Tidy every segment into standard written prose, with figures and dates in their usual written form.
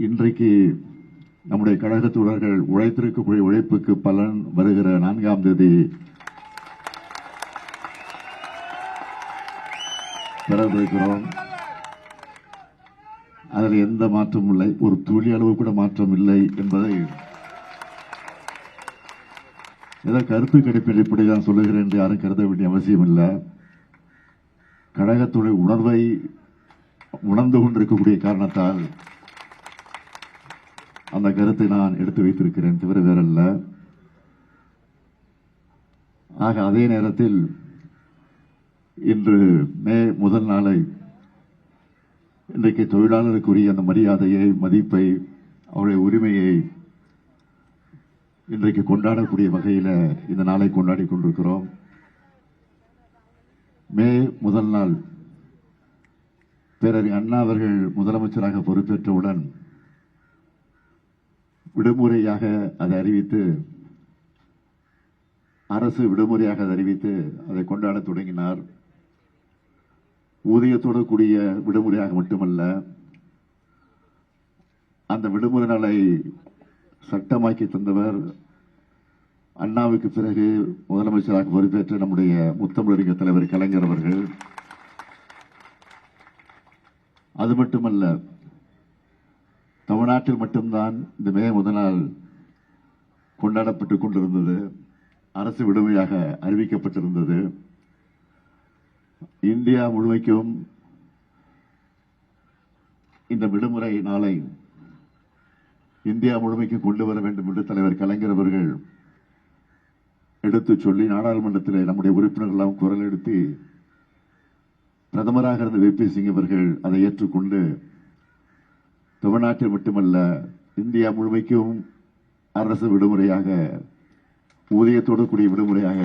இன்றைக்கு நம்முடைய கழக தோழர்கள் உழைத்திருக்கக்கூடிய உழைப்புக்கு பலன் வருகிற 4ஆம் தேதி பெறவிருக்கிறோம். அதில் எந்த மாற்றமும் இல்லை, ஒரு துளி அளவு கூட மாற்றம் இல்லை என்பதை ஏதோ கருத்து கணிப்பின் அடிப்படையில் சொல்லுகிறேன் என்று யாரும் கருத வேண்டிய அவசியம் இல்லை. கழகத்துடைய உணர்வை உணர்ந்து கொண்டிருக்கக்கூடிய காரணத்தால் அந்த கருத்தை நான் எடுத்து வைத்திருக்கிறேன், தவிர வேறல்ல. ஆக அதே நேரத்தில் இன்று மே முதல் நாளை இன்றைக்கு தொழிலாளருக்குரிய அந்த மரியாதையை, மதிப்பை, அவருடைய உரிமையை இன்றைக்கு கொண்டாடக்கூடிய வகையில் இந்த நாளை கொண்டாடி கொண்டிருக்கிறோம். மே முதல் நாள் பேரறிஞர் அண்ணா அவர்கள் முதலமைச்சராக பொறுப்பேற்றவுடன் விடுமுறையாக அதை அறிவித்து, அரசு விடுமுறையாக அதை அறிவித்து அதை கொண்டாட தொடங்கினார். ஊதியத்தோடு கூடிய விடுமுறையாக மட்டுமல்ல, அந்த விடுமுறை நாளை சட்டமாக்கி தந்தவர் அண்ணாவுக்கு பிறகு முதலமைச்சராக பொறுப்பேற்ற நம்முடைய முத்தமிழறிஞர் தலைவர் கலைஞர் அவர்கள். அது மட்டுமல்ல, தமிழ்நாட்டில் மட்டும்தான் இந்த மே முதல் நாள் கொண்டாடப்பட்டுக் கொண்டிருந்தது, அரசு விடுமுறையாக அறிவிக்கப்பட்டிருந்தது. இந்தியா முழுமைக்கும் இந்த விடுமுறை நாளை இந்தியா முழுமைக்கும் கொண்டு வர வேண்டும் என்று தலைவர் கலைஞர் அவர்கள் எடுத்துச் சொல்லி நாடாளுமன்றத்தில் நம்முடைய உறுப்பினர்கள் எல்லாம் குரல் எடுத்து பிரதமராக இருந்த VP சிங் அவர்கள் அதை ஏற்றுக்கொண்டு தமிழ்நாட்டில் மட்டுமல்ல இந்தியா முழுமைக்கும் அரசு விடுமுறையாக, ஊதியத்தோடு கூடிய விடுமுறையாக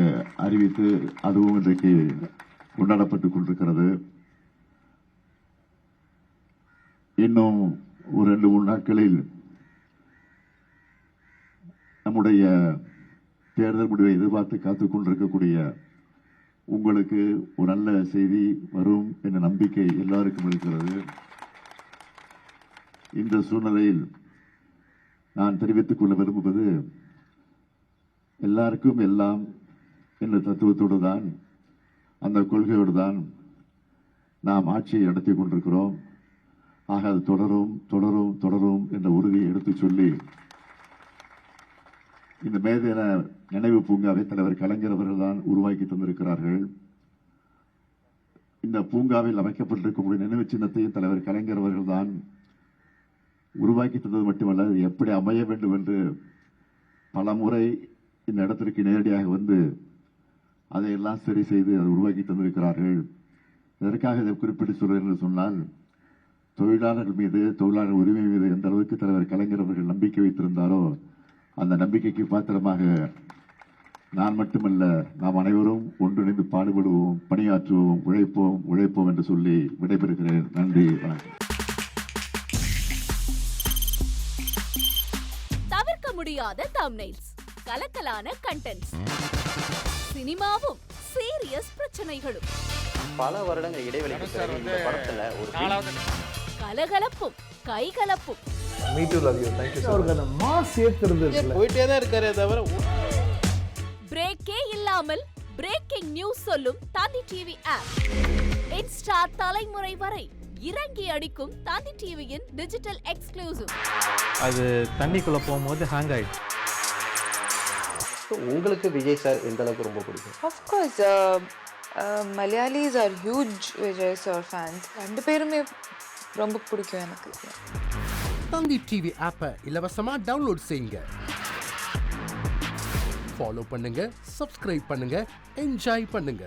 அறிவித்து அதுவும் இன்றைக்கு கொண்டாடப்பட்டுக் கொண்டிருக்கிறது. இன்னும் ஒரு 2-3 நாட்களில் நம்முடைய தேர்தல் முடிவை எதிர்பார்த்து காத்துக் கொண்டிருக்கக்கூடிய உங்களுக்கு ஒரு நல்ல செய்தி வரும் என்ற நம்பிக்கை எல்லாருக்கும் இருக்கிறது. இந்த சூழ்நிலையில் நான் தெரிவித்துக் கொள்ள விரும்புவது, எல்லாருக்கும் எல்லாம் என்ற தத்துவத்தோடு தான், அந்த கொள்கையோடு தான் நாம் ஆட்சியை நடத்தி கொண்டிருக்கிறோம். ஆக அது தொடரும் தொடரும் தொடரும் என்ற உறுதியை எடுத்துச் சொல்லி இந்த மேதின நினைவு பூங்காவை தலைவர் கலைஞர் அவர்கள் தான் உருவாக்கி தந்திருக்கிறார்கள். இந்த பூங்காவில் அமைக்கப்பட்டிருக்கக்கூடிய நினைவு சின்னத்தையும் தலைவர் கலைஞர் அவர்கள் தான் உருவாக்கி தந்தது மட்டுமல்ல, அது எப்படி அமைய வேண்டும் என்று பல முறை இந்த இடத்திற்கு நேரடியாக வந்து அதையெல்லாம் சரி செய்து அதை உருவாக்கி தந்திருக்கிறார்கள். எதற்காக இதை குறிப்பிட்டு சொல்றேன் என்று சொன்னால், தொழிலாளர்கள் மீது, தொழிலாளர் உரிமை மீது எந்த அளவுக்கு தலைவர் கலைஞர் அவர்கள் நம்பிக்கை வைத்திருந்தாரோ அந்த நம்பிக்கைக்கு பாத்திரமாக நான் மட்டுமல்ல, நாம் அனைவரும் ஒன்றிணைந்து பாடுபடுவோம், பணியாற்றுவோம், உழைப்போம் உழைப்போம் என்று சொல்லி விடைபெறுகிறேன். நன்றி, வணக்கம். தவிர்க்க முடியாத தம்ப்நெயில்ஸ், கலக்கலான கண்டென்ட்ஸ், சினிமாவும் சீரியஸ் பிரச்சனைகளும், பல வருடங்கள் இடைவெளிக்கு பிறகு இந்த படத்துல ஒரு கலகலப்பும் கைகலப்பும், Me too, love you. Thank you so much. Mass ஏத்துறது போயிட்டே தான் இருக்காரே தவிர பிரேக்கே இல்லாமல் பிரேக்கிங் நியூஸ் சொல்லும் தந்தி டிவி ஆப். இன்ஸ்டா தலைமுறை வரை இறங்கி அடிக்கும் தந்தி டிவியின் டிஜிட்டல் எக்ஸ்க்ளூசிவ். அது தண்ணிக்குள்ள போகும்போது ஹேங் ஆயிடுச்சு. உங்களுக்கு விஜய் சார் எந்த அளவுக்கு ரொம்ப பிடிக்கும்? Of course, Malayalis are huge Vijay sir fans. ரெண்டு பேருமே ரொம்ப பிடிக்கும் எனக்கு. தந்தி டிவி ஆப்பை இலவசமா டவுன்லோட் செய்யுங்க. ஃபாலோ பண்ணுங்க, சப்ஸ்கிரைப் பண்ணுங்க, என்ஜாய் பண்ணுங்க.